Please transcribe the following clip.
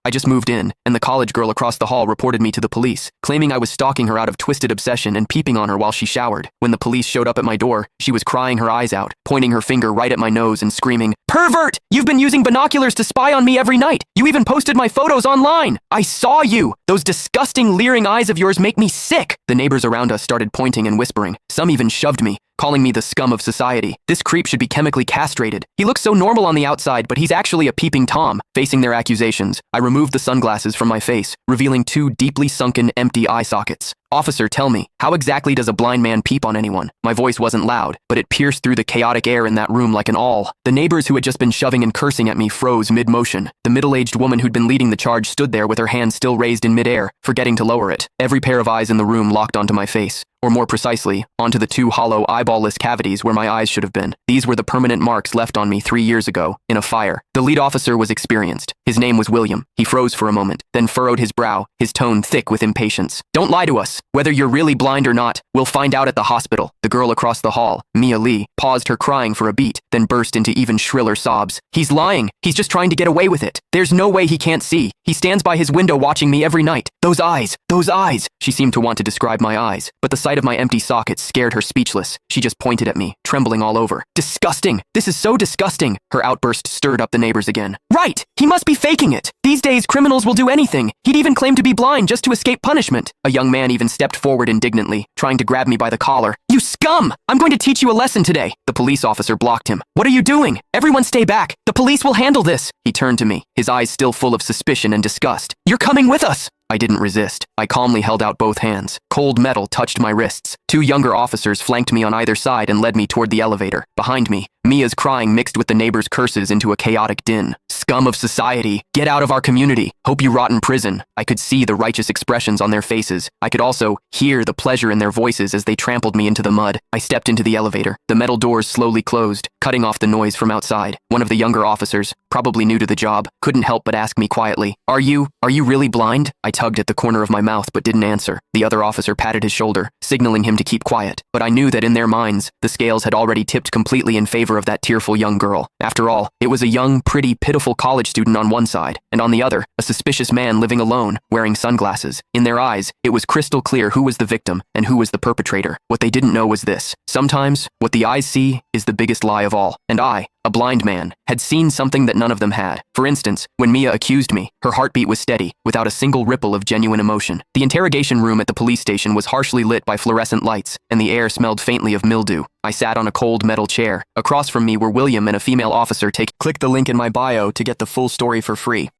I just moved in, and the college girl across the hall reported me to the police, claiming I was stalking her out of twisted obsession and peeping on her while she showered. When the police showed up at my door, she was crying her eyes out, pointing her finger right at my nose and screaming, "Pervert! You've been using binoculars to spy on me every night! You even posted my photos online! I saw you! Those disgusting, leering eyes of yours make me sick!" The neighbors around us started pointing and whispering. Some even shoved me, calling me the scum of society. This creep should be chemically castrated. He looks so normal on the outside, but he's actually a peeping Tom. Facing their accusations, I removed the sunglasses from my face, revealing two deeply sunken, empty eye sockets. "Officer, tell me, how exactly does a blind man peep on anyone?" My voice wasn't loud, but it pierced through the chaotic air in that room like an awl. The neighbors who had just been shoving and cursing at me froze mid-motion. The middle-aged woman who'd been leading the charge stood there with her hand still raised in mid-air, forgetting to lower it. Every pair of eyes in the room locked onto my face, or more precisely, onto the two hollow, eyeball-less cavities where my eyes should have been. These were the permanent marks left on me 3 years ago, in a fire. The lead officer was experienced. His name was William. He froze for a moment, then furrowed his brow, his tone thick with impatience. "Don't lie to us. Whether you're really blind or not, we'll find out at the hospital." The girl across the hall, Mia Lee, paused her crying for a beat, then burst into even shriller sobs. "He's lying. He's just trying to get away with it. There's no way he can't see. He stands by his window watching me every night. Those eyes, those eyes." She seemed to want to describe my eyes, but the sight of my empty sockets scared her speechless. She just pointed at me, trembling all over. "Disgusting! This is so disgusting!" Her outburst stirred up the neighbors again. "Right! He must be faking it! These days, criminals will do anything. He'd even claim to be blind just to escape punishment." A young man even stepped forward indignantly, trying to grab me by the collar. "You scum! I'm going to teach you a lesson today." The police officer blocked him. "What are you doing? Everyone stay back. The police will handle this." He turned to me, his eyes still full of suspicion and disgust. "You're coming with us." I didn't resist. I calmly held out both hands. Cold metal touched my wrists. Two younger officers flanked me on either side and led me toward the elevator. Behind me, Mia's crying mixed with the neighbors' curses into a chaotic din. "Scum of society! Get out of our community! Hope you rot in prison!" I could see the righteous expressions on their faces. I could also hear the pleasure in their voices as they trampled me into the mud. I stepped into the elevator. The metal doors slowly closed, cutting off the noise from outside. One of the younger officers, probably new to the job, couldn't help but ask me quietly, Are you really blind?" I tugged at the corner of my mouth but didn't answer. The other officer patted his shoulder, signaling him to keep quiet. But I knew that in their minds, the scales had already tipped completely in favor of that tearful young girl. After all, it was a young, pretty, pitiful college student on one side, and on the other, a suspicious man living alone, wearing sunglasses. In their eyes, it was crystal clear who was the victim and who was the perpetrator. What they didn't know was this: sometimes, what the eyes see is the biggest lie of all. And I, a blind man, had seen something that none of them had. For instance, when Mia accused me, her heartbeat was steady, without a single ripple of genuine emotion. The interrogation room at the police station was harshly lit by fluorescent lights, and the air smelled faintly of mildew. I sat on a cold metal chair. Across from me were William and a female officer. Click the link in my bio to get the full story for free.